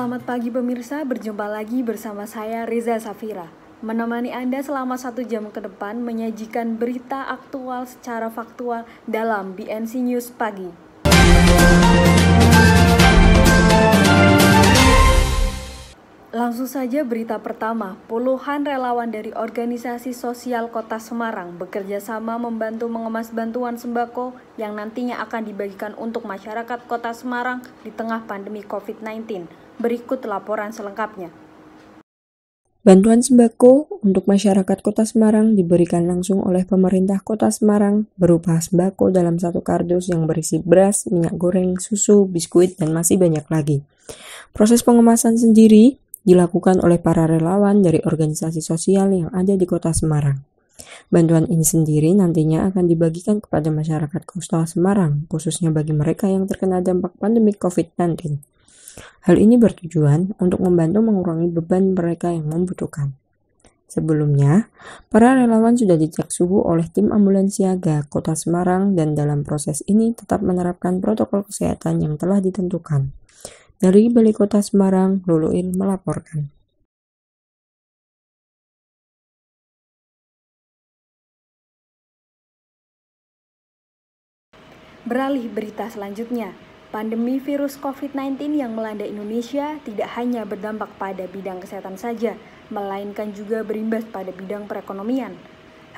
Selamat pagi pemirsa, berjumpa lagi bersama saya Reza Safira. Menemani Anda selama 1 jam ke depan menyajikan berita aktual secara faktual dalam BNC News Pagi. Langsung saja berita pertama, puluhan relawan dari organisasi sosial Kota Semarang bekerja sama membantu mengemas bantuan sembako yang nantinya akan dibagikan untuk masyarakat Kota Semarang di tengah pandemi COVID-19. Berikut laporan selengkapnya. Bantuan sembako untuk masyarakat Kota Semarang diberikan langsung oleh pemerintah Kota Semarang berupa sembako dalam 1 kardus yang berisi beras, minyak goreng, susu, biskuit, dan masih banyak lagi. Proses pengemasan sendiri dilakukan oleh para relawan dari organisasi sosial yang ada di Kota Semarang. Bantuan ini sendiri nantinya akan dibagikan kepada masyarakat Kota Semarang, khususnya bagi mereka yang terkena dampak pandemi COVID-19. Hal ini bertujuan untuk membantu mengurangi beban mereka yang membutuhkan. Sebelumnya, para relawan sudah dicek suhu oleh tim ambulans siaga Kota Semarang dan dalam proses ini tetap menerapkan protokol kesehatan yang telah ditentukan. Dari Balai Kota Semarang, Luluil melaporkan. Beralih berita selanjutnya, pandemi virus COVID-19 yang melanda Indonesia tidak hanya berdampak pada bidang kesehatan saja, melainkan juga berimbas pada bidang perekonomian.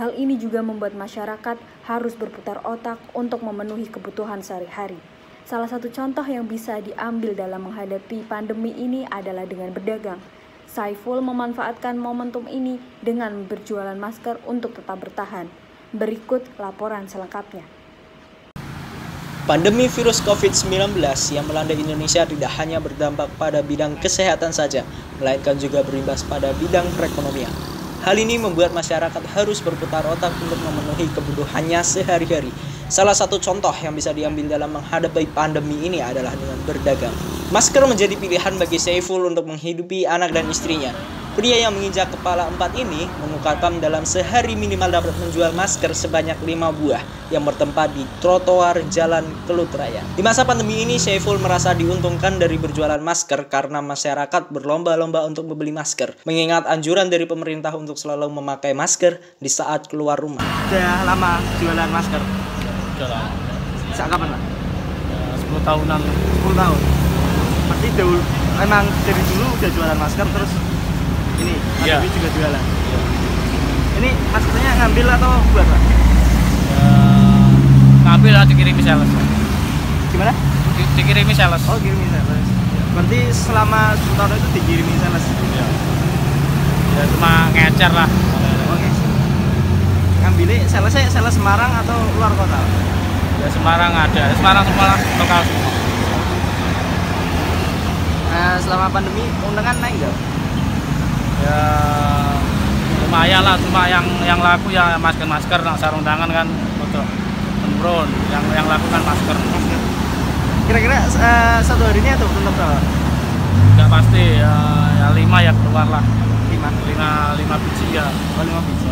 Hal ini juga membuat masyarakat harus berputar otak untuk memenuhi kebutuhan sehari-hari. Salah satu contoh yang bisa diambil dalam menghadapi pandemi ini adalah dengan berdagang. Saiful memanfaatkan momentum ini dengan berjualan masker untuk tetap bertahan. Berikut laporan selengkapnya. Pandemi virus COVID-19 yang melanda Indonesia tidak hanya berdampak pada bidang kesehatan saja, melainkan juga berimbas pada bidang perekonomian. Hal ini membuat masyarakat harus berputar otak untuk memenuhi kebutuhannya sehari-hari. Salah satu contoh yang bisa diambil dalam menghadapi pandemi ini adalah dengan berdagang. Masker menjadi pilihan bagi Saiful untuk menghidupi anak dan istrinya. Pria yang menginjak kepala 4 ini mengungkapkan dalam sehari minimal dapat menjual masker sebanyak 5 buah yang bertempat di trotoar Jalan Kelut Raya. Di masa pandemi ini, Saiful merasa diuntungkan dari berjualan masker karena masyarakat berlomba-lomba untuk membeli masker, mengingat anjuran dari pemerintah untuk selalu memakai masker di saat keluar rumah. Sudah lama jualan masker? Sudah lama. Sejak kapan, Pak? 10 tahunan. 10 tahun. Berarti dulu, memang dari dulu udah jualan masker terus ini pandemi juga jualan. Ya. Ini maskernya ngambil atau buat, Pak? Ngambil lah, dikirimi sales. Gimana? Dikirimi sales. Oh, kirimi sales. Berarti selama 10 tahun itu dikirimi sales? Ya. Ya cuma ngecer lah. Oke. Ngambilnya sales Semarang atau luar kota? Ya Semarang ada. Semarang semua lokal semua. Selama pandemi undangan naik nggak? Ya lumayan lah, cuma yang laku ya masker, nah sarung tangan kan untuk menurun. Yang laku kan masker. Kira-kira satu harinya tuh untuk berapa? Nggak pasti ya 5 ya keluar lah. 5 biji ya. Oh, 5 biji.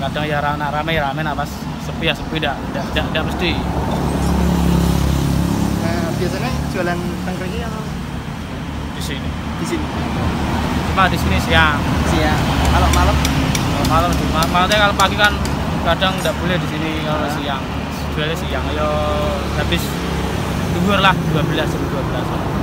Kadang ya rame nah pas sepi ya sepi, tidak mesti. Biasanya jualan tangkringnya atau Di sini. di sini? Cuma di sini siang. Kalau malam? Kalau malam, malamnya kalau pagi kan kadang nggak boleh di sini kalau siang. Jualnya siang, ayo habis duhur lah 12 jam 12.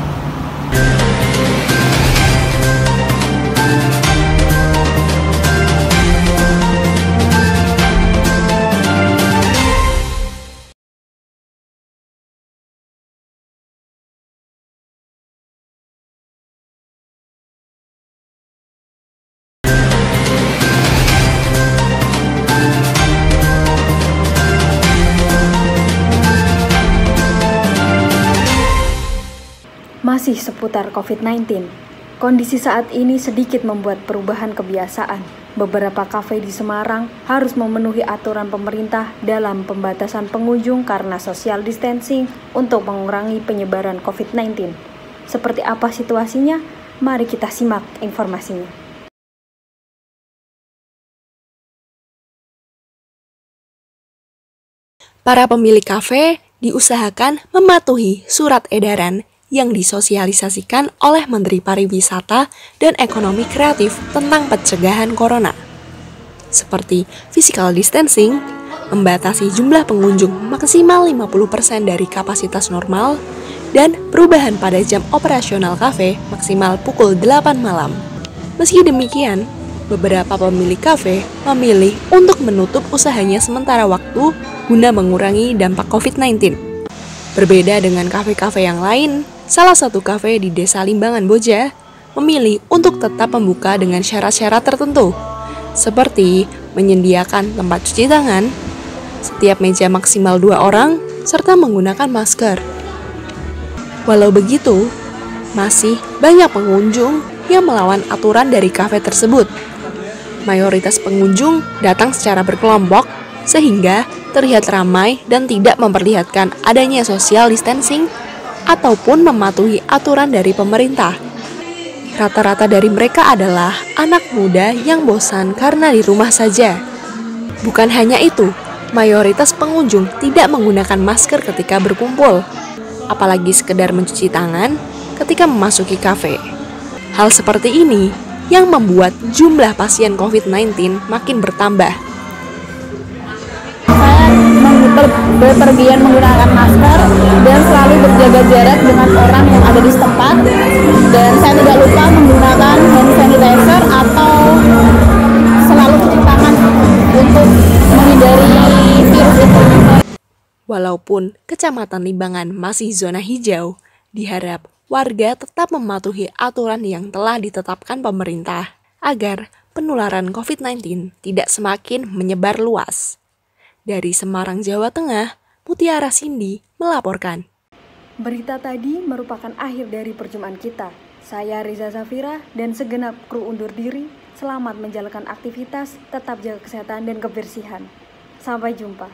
Masih seputar COVID-19, kondisi saat ini sedikit membuat perubahan kebiasaan. Beberapa kafe di Semarang harus memenuhi aturan pemerintah dalam pembatasan pengunjung karena social distancing untuk mengurangi penyebaran COVID-19. Seperti apa situasinya? Mari kita simak informasinya. Para pemilik kafe diusahakan mematuhi surat edaran yang disosialisasikan oleh Menteri Pariwisata dan Ekonomi Kreatif tentang pencegahan corona. Seperti physical distancing, membatasi jumlah pengunjung maksimal 50% dari kapasitas normal, dan perubahan pada jam operasional kafe maksimal pukul 8 malam. Meski demikian, beberapa pemilik kafe memilih untuk menutup usahanya sementara waktu guna mengurangi dampak COVID-19. Berbeda dengan kafe-kafe yang lain, salah satu kafe di Desa Limbangan Boja memilih untuk tetap membuka dengan syarat-syarat tertentu, seperti menyediakan tempat cuci tangan, setiap meja maksimal 2 orang, serta menggunakan masker. Walau begitu, masih banyak pengunjung yang melawan aturan dari kafe tersebut. Mayoritas pengunjung datang secara berkelompok, sehingga terlihat ramai dan tidak memperlihatkan adanya social distancing ataupun mematuhi aturan dari pemerintah. Rata-rata dari mereka adalah anak muda yang bosan karena di rumah saja. Bukan hanya itu, mayoritas pengunjung tidak menggunakan masker ketika berkumpul, apalagi sekedar mencuci tangan ketika memasuki kafe. Hal seperti ini yang membuat jumlah pasien COVID-19 makin bertambah. Saya berpergian menggunakan masker dan selalu berjaga jarak dengan orang yang ada di setempat, dan saya tidak lupa menggunakan hand sanitizer atau selalu cuci tangan untuk menghindari virus itu. Walaupun Kecamatan Limbangan masih zona hijau, diharap warga tetap mematuhi aturan yang telah ditetapkan pemerintah agar penularan COVID-19 tidak semakin menyebar luas. Dari Semarang, Jawa Tengah, Mutiara Cindy melaporkan. Berita tadi merupakan akhir dari perjumpaan kita. Saya Riza Zafira dan segenap kru undur diri. Selamat menjalankan aktivitas, tetap jaga kesehatan dan kebersihan. Sampai jumpa.